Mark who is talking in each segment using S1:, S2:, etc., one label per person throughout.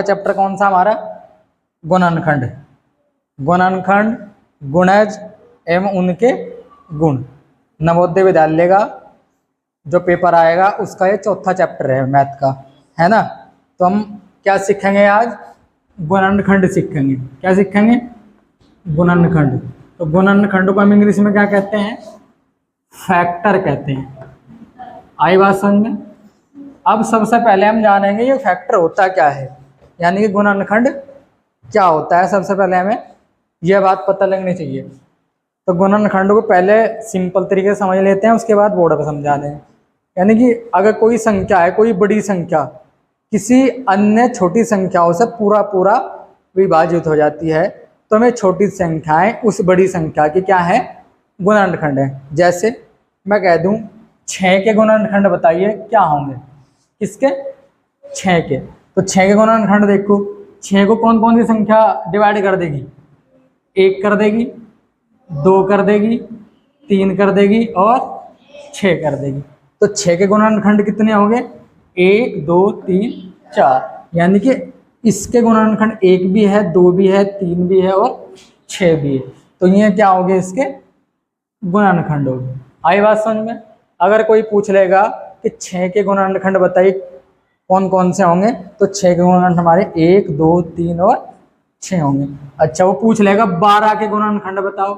S1: Chapter कौन सा हमारा? गुणनखंड। गुणनखंड, गुणज एवं उनके गुण। नवोदय विद्यालय का जो पेपर आएगा उसका ये चौथा चैप्टर है मैथ का, है ना। तो हम क्या सीखेंगे आज? गुणनखंड सीखेंगे। क्या सीखेंगे? गुणनखंड। तो गुणनखंड को हम इंग्लिश में क्या कहते हैं? फैक्टर कहते हैं। आई बात समझ में? अब सबसे पहले हम जानेंगे ये फैक्टर होता क्या है, यानी कि गुणनखंड क्या होता है। सबसे पहले हमें यह बात पता लगनी चाहिए। तो गुणनखंड को पहले सिंपल तरीके से समझ लेते हैं, उसके बाद बोर्ड पर समझा देंगे। यानी कि अगर कोई संख्या है, कोई बड़ी संख्या किसी अन्य छोटी संख्याओं से पूरा पूरा विभाजित हो जाती है, तो हमें छोटी संख्याएं उस बड़ी संख्या की क्या है? गुणनखंड है। जैसे मैं कह दूं 6 के गुणनखंड बताइए क्या होंगे? किसके? 6 के। तो 6 के गुणनखंड देखो, 6 को कौन कौन सी संख्या डिवाइड कर देगी? 1 कर देगी, 2 कर देगी, 3 कर देगी और 6 कर देगी। तो 6 के गुणनखंड कितने हो गए? 1 2 3 4। यानी कि इसके गुणनखंड 1 भी है, 2 भी है, 3 भी है और 6 भी है। तो ये क्या हो गए? इसके गुणनखंड हो गए। आई बात समझ में? अगर कोई पूछ लेगा कि 6 के गुणनखंड बताइए कौन कौन से होंगे, तो 6 के गुणनखंड हमारे 1 2 3 और 6 होंगे। अच्छा, वो पूछ लेगा 12 के गुणनखंड बताओ,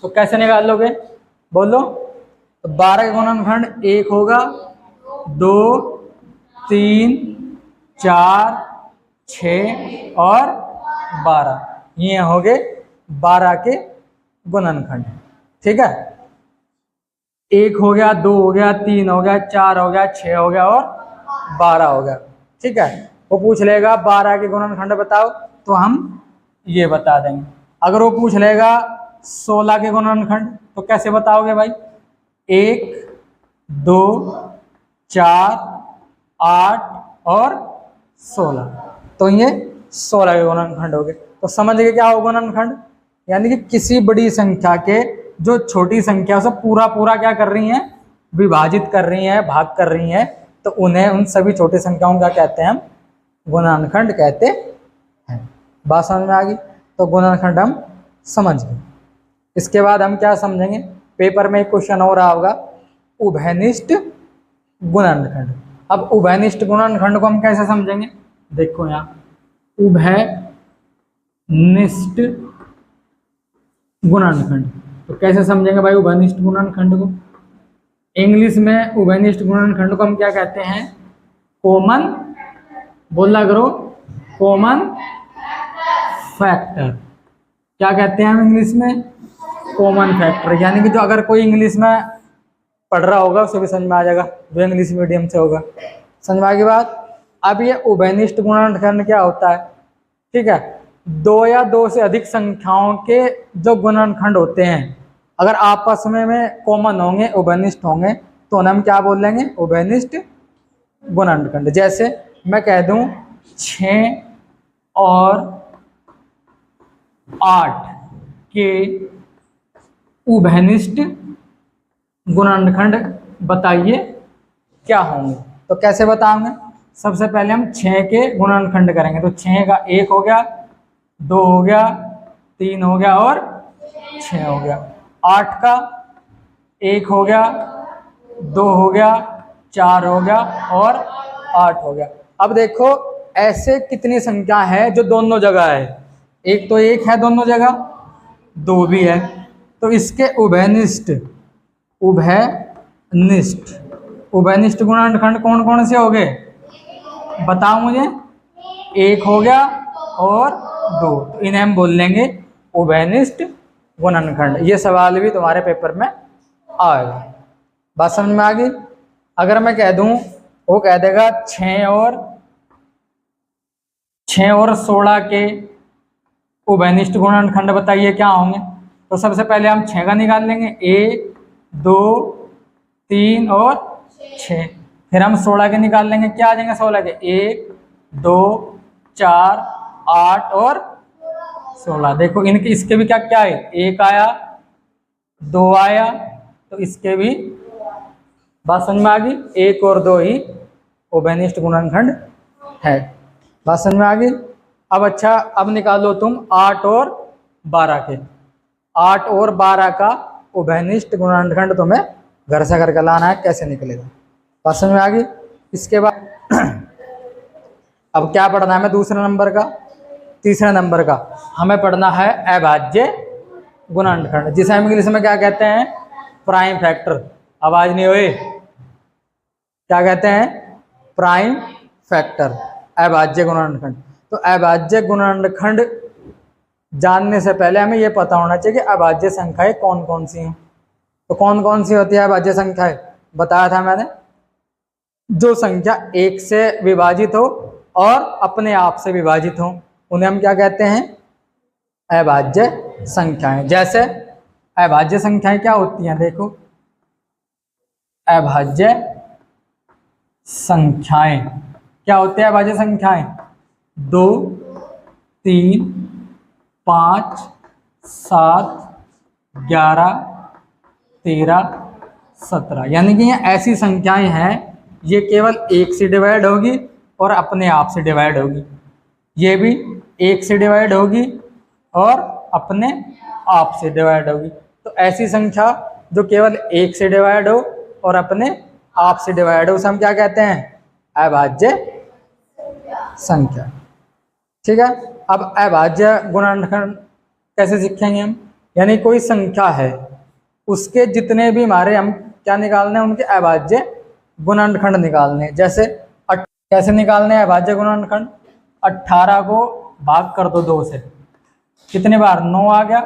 S1: तो कैसे निकाल लोगे? बोलो। तो 12 के गुणनखंड 1 होगा, 2 3 4 6 और 12। ये हो गए 12 के गुणनखंड। ठीक है, 1 हो गया, 2 हो गया, 3 हो गया, 4 हो गया, 6 हो गया और 12 हो गया। ठीक है, वो पूछ लेगा 12 के गुणनखंड बताओ, तो हम ये बता देंगे। अगर वो पूछ लेगा 16 के गुणनखंड, तो कैसे बताओगे भाई? 1 2 4 8 और 16। तो ये 16 के गुणनखंड हो गए। तो समझ गए क्या हो गुणनखंड? यानी कि किसी बड़ी संख्या के जो छोटी संख्या से पूरा पूरा क्या कर रही हैं? विभाजित कर रही हैं, भाग कर रही हैं, तो उन्हें, उन सभी छोटी संख्याओं का कहते हैं हम गुणनखंड कहते हैं। बात समझ में आ गई? तो गुणनखंड हम समझ गए। इसके बाद हम क्या समझेंगे? पेपर में एक क्वेश्चन हो रहा होगा, उभयनिष्ठ गुणनखंड। अब उभयनिष्ठ गुणनखंड को हम कैसे समझेंगे? देखो यहाँ, उभयनिष्ठ गुणनखंड तो कैसे समझेंगे भाई उभयनिष्ठ गुणनखंड को? इंग्लिश में उभयनिष्ठ गुणनखंड को हम क्या कहते हैं? कॉमन, बोला करो, कॉमन फैक्टर। क्या कहते हैं हम इंग्लिश में? Common factor. यानी कि जो अगर कोई इंग्लिश में पढ़ रहा होगा उसे भी समझ में आ जाएगा, जो इंग्लिश मीडियम से होगा। समझ में आ गई बात? अब ये उभयनिष्ठ गुणनखंड क्या होता है? ठीक है, 2 या 2 से अधिक संख्याओं के जो गुणनखंड होते हैं, अगर आपस में कॉमन होंगे, उभयनिष्ठ होंगे, तो हम क्या बोल लेंगे? उभयनिष्ठ गुणनखंड। जैसे मैं कह दूं 6 और 8 के उभयनिष्ठ गुणनखंड बताइए क्या होंगे? तो कैसे बताएंगे? सबसे पहले हम 6 के गुणनखंड करेंगे। तो 6 का 1 हो गया, 2 हो गया, 3 हो गया और 6 हो गया। 8 का 1 हो गया, 2 हो गया, 4 हो गया और 8 हो गया। अब देखो ऐसे कितनी संख्या है जो दोनों जगह है? एक तो 1 है दोनों जगह, 2 भी है। तो इसके उभयनिष्ठ, उभयनिष्ठ उभयनिष्ठ गुणनखंड कौन कौन से हो गए? बताओ मुझे। 1 हो गया और 2, तो इन्हें हम बोल लेंगे उभयनिष्ठ गुणनखंड। ये सवाल भी तुम्हारे पेपर में आएगा। बात समझ में आ गई? अगर मैं कह दूं, वो कह देगा 6 और 16 के उभयनिष्ठ गुणनखंड बताइए क्या होंगे? तो सबसे पहले हम 6 का निकाल लेंगे, 1 2 3 और 6। फिर हम 16 के निकाल लेंगे, क्या आ जाएंगे 16 के? 1 2 4 8 और 16। देखो इनके, इसके भी क्या क्या है? 1 आया, 2 आया, तो इसके भी बात समझ में आ गई? 1 और 2 ही उभयनिष्ठ गुणनखंड है। बात समझ में आ गई? अब अच्छा, अब निकालो तुम 8 और 12 के, 8 और 12 का उभयनिष्ठ गुणनखंड तुम्हें घर से करके लाना है, कैसे निकलेगा, बात समझ में आ गई। इसके बाद अब क्या पढ़ना है हमें दूसरे नंबर का, तीसरे नंबर का हमें पढ़ना है अभाज्य गुणनखंड, जिसे हम इंग्लिश में क्या कहते हैं, प्राइम फैक्टर। आवाज नहीं हुई, क्या कहते हैं, प्राइम फैक्टर, अभाज्य गुणनखंड। तो अभाज्य गुणनखंड जानने से पहले हमें यह पता होना चाहिए कि अभाज्य संख्याएं कौन कौन सी हैं। तो कौन कौन सी होती है अभाज्य संख्याएं, बताया था मैंने, जो संख्या 1 से विभाजित हो और अपने आप से विभाजित हो उन्हें हम क्या कहते हैं, अभाज्य संख्याएं। जैसे अभाज्य संख्याएं क्या होती हैं, देखो अभाज्य संख्याएं क्या होती है, अभाज्य संख्याएं 2, 3, 5, 7, 11, 13, 17, यानी कि ये ऐसी संख्याएं हैं, ये केवल 1 से डिवाइड होगी और अपने आप से डिवाइड होगी, ये भी 1 से डिवाइड होगी और अपने आप से डिवाइड होगी। तो ऐसी संख्या जो केवल 1 से डिवाइड हो और अपने आप से डिवाइड हो उसे हम क्या कहते हैं, अभाज्य संख्या। ठीक है, अब अभाज्य गुणनखंड कैसे सीखेंगे हम, यानी कोई संख्या है उसके जितने भी हमारे हम क्या निकालने हैं, उनके अभाज्य गुणनखंड निकालने हैं। जैसे कैसे निकालने हैं अभाज्य गुणनखंड, 18 को भाग कर दो 2 से, कितने बार, 9 आ गया,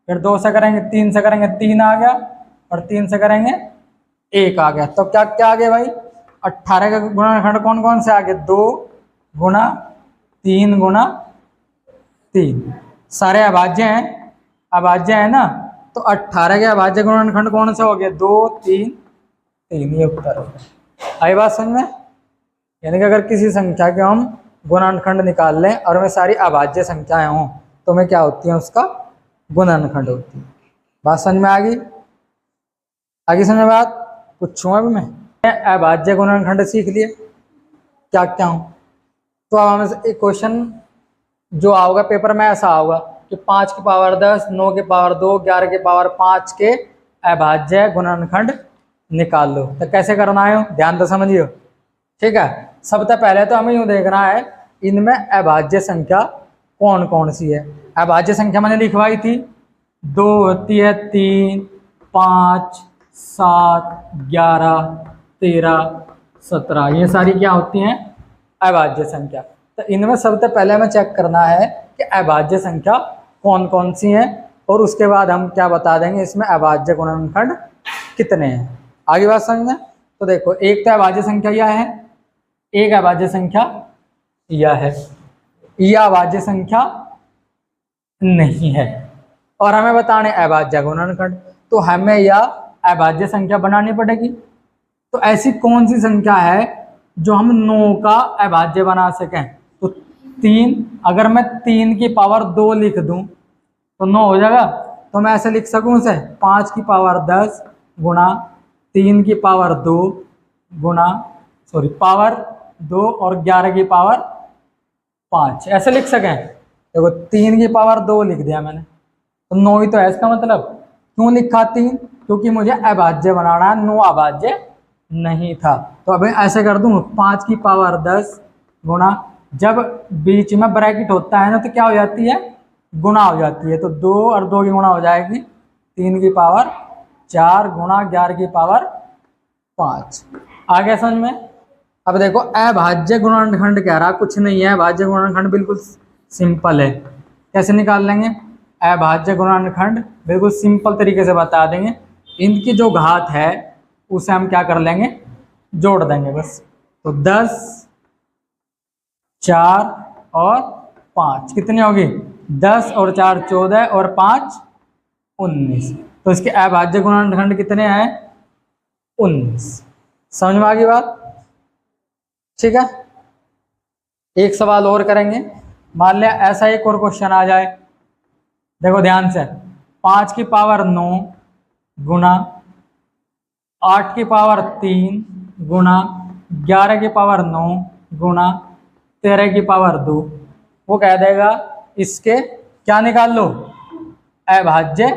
S1: फिर 2 से करेंगे 3 से करेंगे 3 आ गया, और 3 से करेंगे 1 आ गया। तो क्या क्या आ गया भाई, 18 का गुणनखंड कौन कौन से आ गए, 2 गुना 3 गुना 3, सारे अभाज्य हैं, अभाज्य है ना। तो 18 के अभाज्य गुणनखंड कौन सा हो गया, 2, 3, 3, ये उत्तर हो गया। आई बात समझ में, यानी कि अगर किसी संख्या के हम गुणनखंड निकाल लें और वे सारी अभाज्य संख्याएं हों तो में क्या होती है, उसका गुणनखंड होती है। बात समझ में आ गई, आगे समझ में बात, पूछूं अभी मैं अभाज्य गुणनखंड सीख लिए क्या क्या हूँ। तो अब हमें एक क्वेश्चन जो आओगा पेपर में ऐसा आओगा कि 5 की पावर 10, 9 की पावर 2, 11 की पावर 5 के अभाज्य गुणनखंड निकाल लो। तो कैसे करना है, ध्यान तो समझियो। ठीक है, सबसे पहले तो हमें यूँ देखना है इनमें अभाज्य संख्या कौन कौन सी है। अभाज्य संख्या मैंने लिखवाई थी, 2 होती है, 3, 5, 7, 11, 13, 17, ये सारी क्या होती हैं, अभाज्य संख्या। तो इनमें सबसे पहले हमें चेक करना है कि अभाज्य संख्या कौन कौन सी हैं, और उसके बाद हम क्या बता देंगे इसमें अभाज्य गुणनखंड कितने हैं। आगे बात समझ में, तो देखो एक तो अभाज्य संख्या यह है, एक अभाज्य संख्या यह है, यह अभाज्य संख्या नहीं है, और हमें बताना है अभाज्य गुणनखंड। तो हमें यह अभाज्य संख्या बनानी पड़ेगी। तो ऐसी कौन सी संख्या है जो हम 9 का अभाज्य बना सकें, तो 3, अगर मैं 3 की पावर 2 लिख दूं तो 9 हो जाएगा। तो मैं ऐसे लिख सकूं उसे 5 की पावर 10 गुणा 3 की पावर 2 गुणा पावर 2 और 11 की पावर 5, ऐसे लिख सकें। देखो 3 की पावर 2 लिख दिया मैंने, तो 9 ही तो है इसका मतलब। क्यों लिखा 3, क्योंकि मुझे अभाज्य बनाना है, 9 अभाज्य नहीं था। तो अब ऐसे कर दूं 5 की पावर 10 गुणा, जब बीच में ब्रैकेट होता है ना तो क्या हो जाती है, गुणा हो जाती है। तो 2 और 2 की गुणा हो जाएगी 3 की पावर 4 गुणा 11 की पावर 5। आ गया समझ में। अब देखो अभाज्य गुणनखंड कह रहा, कुछ नहीं है, अभाज्य गुणनखंड बिल्कुल सिंपल है। कैसे निकाल लेंगे अभाज्य गुणनखंड, बिल्कुल सिंपल तरीके से बता देंगे। इनकी जो घात है उसे हम क्या कर लेंगे, जोड़ देंगे बस। तो 10, 4 और 5 कितनी होगी, 10 और 4 14 और 5 19। तो इसके अभाज्य गुणनखंड कितने हैं, 19। समझ में आ गई बात। ठीक है, एक सवाल और करेंगे। मान लिया ऐसा एक और क्वेश्चन आ जाए, देखो ध्यान से, 5 की पावर 9 गुणा 8 की पावर 3 गुणा 11 की पावर 9 गुणा 13 की पावर 2 वो कह देगा इसके क्या निकाल लो, अभाज्य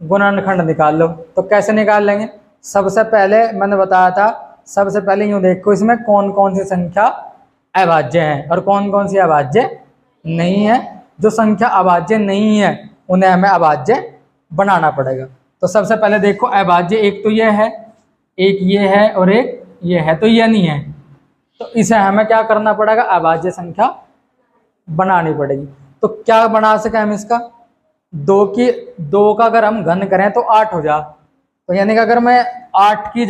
S1: गुणनखंड निकाल लो। तो कैसे निकाल लेंगे, सबसे पहले मैंने बताया था, सबसे पहले यूं देखो इसमें कौन कौन सी संख्या अभाज्य है और कौन कौन सी अभाज्य नहीं है। जो संख्या अभाज्य नहीं है उन्हें हमें अभाज्य बनाना पड़ेगा। तो सबसे पहले देखो अभाज्य एक तो ये है, एक ये है और एक ये है, तो ये नहीं है, तो इसे हमें क्या करना पड़ेगा, अभाज्य संख्या बनानी पड़ेगी। तो क्या बना सके हम इसका, दो का अगर हम घन करें तो 8 हो जा, तो यानी कि अगर मैं 8 की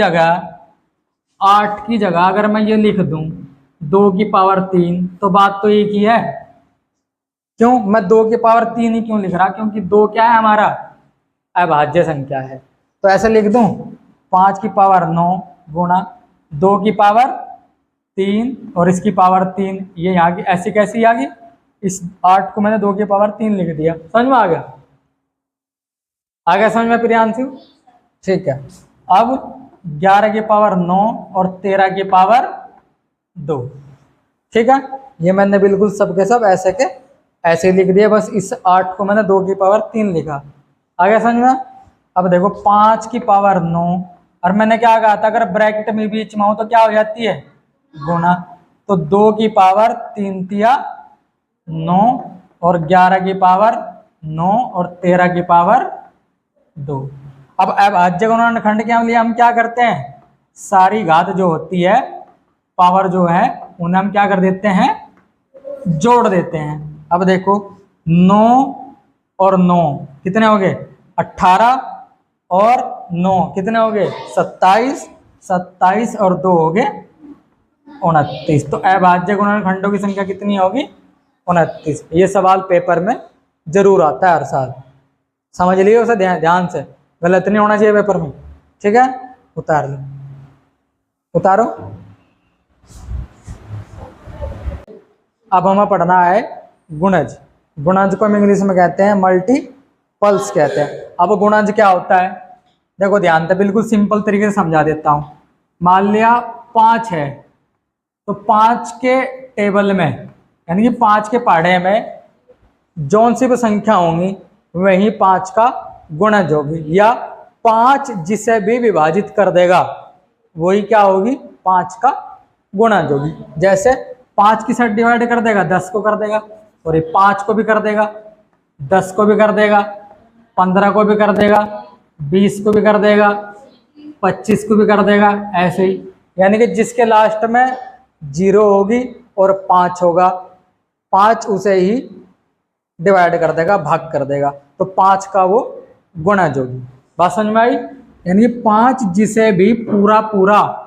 S1: जगह अगर मैं ये लिख दूं 2 की पावर 3, तो बात तो एक ही है। क्यों मैं 2 की पावर 3 ही क्यों लिख रहा, क्योंकि 2 क्या है हमारा, अभाज्य संख्या है। तो ऐसे लिख दूं 5 की पावर 9 गुणा 2 की पावर 3 और इसकी पावर 3, ये यहाँ की ऐसी कैसी आ गई, इस 8 को मैंने 2 की पावर 3 लिख दिया। समझ में आ गया, समझ में प्रियांशु? ठीक है। अब 11 की पावर 9 और 13 की पावर 2, ठीक है, ये मैंने बिल्कुल सबके सब ऐसे के ऐसे लिख दिया, बस इस 8 को मैंने 2 की पावर 3 लिखा। आगे समझ में? अब देखो 5 की पावर 9 और मैंने क्या कहा था, अगर ब्रैकेट में बीच में हो तो क्या हो जाती है, गुणा। तो 2 की पावर 3 तिया 9 और 11 की पावर 9 और 13 की पावर 2। अब अभाज्य गुणनखंड के लिए हम क्या करते हैं, सारी घात जो होती है, पावर जो है, उन्हें हम क्या कर देते हैं, जोड़ देते हैं। अब देखो 9 और 9 कितने हो गए, 18 और 9 कितने हो गए, 27, 27 और 2 हो गए 29। तो अभाज्य गुणनखंडों की संख्या कितनी होगी, 29। ये सवाल पेपर में जरूर आता है हर साल, समझ लियो उसे ध्यान से, गलत नहीं होना चाहिए पेपर में, ठीक है। उतार लो, उतारो। अब हमें पढ़ना है गुणज। गुणज को हम इंग्लिश में कहते हैं मल्टीपल्स कहते हैं। अब गुणज क्या होता है, देखो ध्यान से, बिल्कुल सिंपल तरीके से समझा देता हूं। मान लिया 5 है, तो 5 के टेबल में यानी कि 5 के पहाड़े में जौन सी भी संख्या होंगी वही 5 का गुणज होगी, या 5 जिसे भी विभाजित कर देगा वही क्या होगी, 5 का गुणज होगी। जैसे 5 की साथ डिवाइड कर देगा 10 को कर देगा, और ये 5 को भी कर देगा, 10 को भी कर देगा, 15 को भी कर देगा, 20 को भी कर देगा, 25 को भी कर देगा, ऐसे ही। यानी कि जिसके लास्ट में 0 होगी और 5 होगा, 5 उसे ही डिवाइड कर देगा, भाग कर देगा, तो 5 का वो गुणज होगी। बात समझ में आई? यानी 5 जिसे भी पूरा पूरा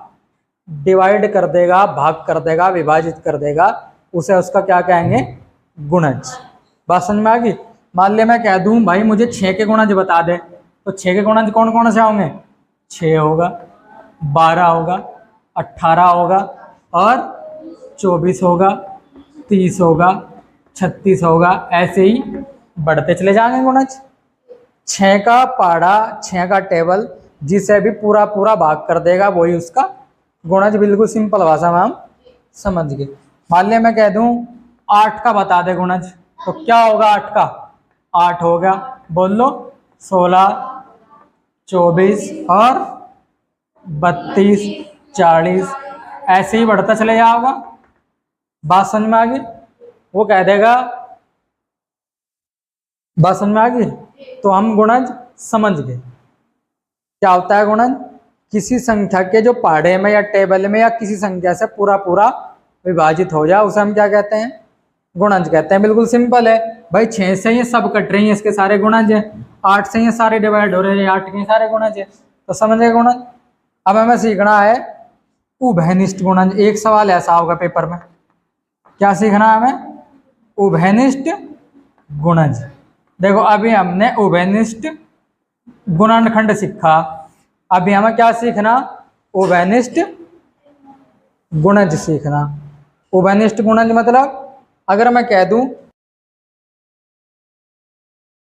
S1: डिवाइड कर देगा, भाग कर देगा, विभाजित कर देगा, उसे उसका क्या कहेंगे, गुणज। बात समझ में आ गई? मान लिया मैं कह दूं भाई मुझे 6 के गुणज बता दे, तो 6 के गुणज कौन कौन से होंगे, 6 होगा, 12 होगा, 18 होगा और 24 होगा, 30 होगा, 36 होगा, ऐसे ही बढ़ते चले जाएंगे गुणज। 6 का पहाड़ा, 6 का टेबल जिसे भी पूरा पूरा भाग कर देगा वही उसका गुणज। बिल्कुल सिंपल भाषा में हम समझ गए। मान लिया मैं कह दूं 8 का बता दे गुणज, तो क्या होगा 8 का, 8 होगा, बोल लो 16, 24 और 32, 40, ऐसे ही बढ़ता चले जाओगा। बात समझ में आ गई? वो कह देगा, बात समझ में आ गई? तो हम गुणज समझ गए। क्या होता है गुणज, किसी संख्या के जो पहाड़े में या टेबल में या किसी संख्या से पूरा पूरा विभाजित हो जाए उसे हम क्या कहते हैं, गुणज कहते हैं। बिल्कुल सिंपल है भाई, 6 से ये सब कट रही है, इसके सारे गुणज है, 8 से ये सारे डिवाइड हो रहे हैं, 8 के सारे गुणज है, तो समझ गए गुणज। अब हमें सीखना है उभयनिष्ठ गुणज। एक सवाल ऐसा होगा पेपर में, क्या सीखना है हमें, उभयनिष्ठ गुणज। देखो अभी हमने उभयनिष्ठ गुणनखंड सीखा, अभी हमें क्या सीखना, उभयनिष्ठ गुणज सीखना। उभयनिष्ठ गुणज मतलब अगर मैं कह दूं,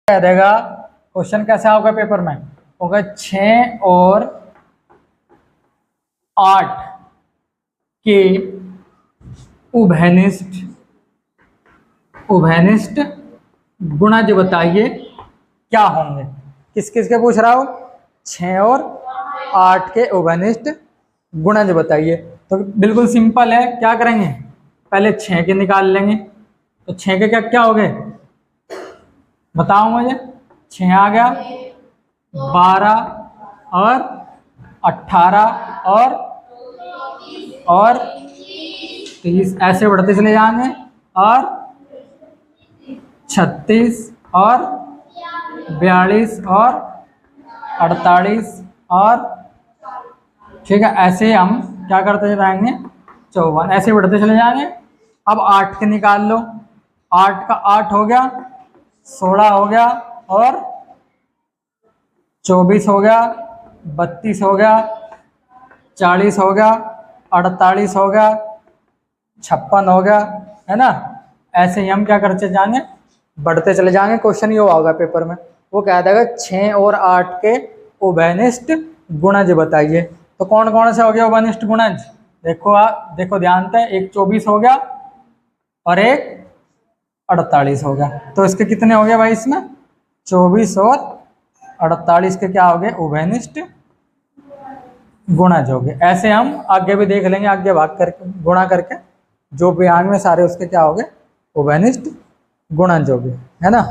S1: कह देगा क्वेश्चन कैसा होगा पेपर में, होगा 6 और 8 के उभयनिष्ठ गुणज बताइए क्या होंगे। किस किस के पूछ रहा हूँ? 6 और 8 के उभयनिष्ठ गुणज बताइए। तो बिल्कुल सिंपल है, क्या करेंगे, पहले 6 के निकाल लेंगे। तो 6 के क्या क्या हो गए बताओ मुझे। 6 आ गया, 12 और 18 और 30, ऐसे बढ़ते चले जाएंगे, और 36 और 42 और 48 और ठीक है, ऐसे हम क्या करते जाएंगे 54, ऐसे बढ़ते चले जाएंगे। अब 8 के निकाल लो। 8 का 8 हो गया, 16 हो गया और 24 हो गया, 32 हो गया, 40 हो गया, 48 हो गया, 56 हो गया, है ना। ऐसे ही हम क्या करते जाएंगे, बढ़ते चले जाएंगे। क्वेश्चन ये होगा पेपर में, वो कह देगा 6 और 8 के उभयनिष्ठ गुणज बताइए। तो कौन कौन से हो गया उभयनिष्ठ गुणज? देखो ध्यान से, एक 24 हो गया और एक 48 हो गया। तो इसके कितने हो गए भाई, इसमें 24 और 48 के क्या हो गए उभयनिष्ठ गुणज हो गए। ऐसे हम आगे भी देख लेंगे, आगे भाग करके गुणा करके जो भी आएंगे सारे उसके क्या हो गए उभयनिष्ठ गुणज हो गए, है ना।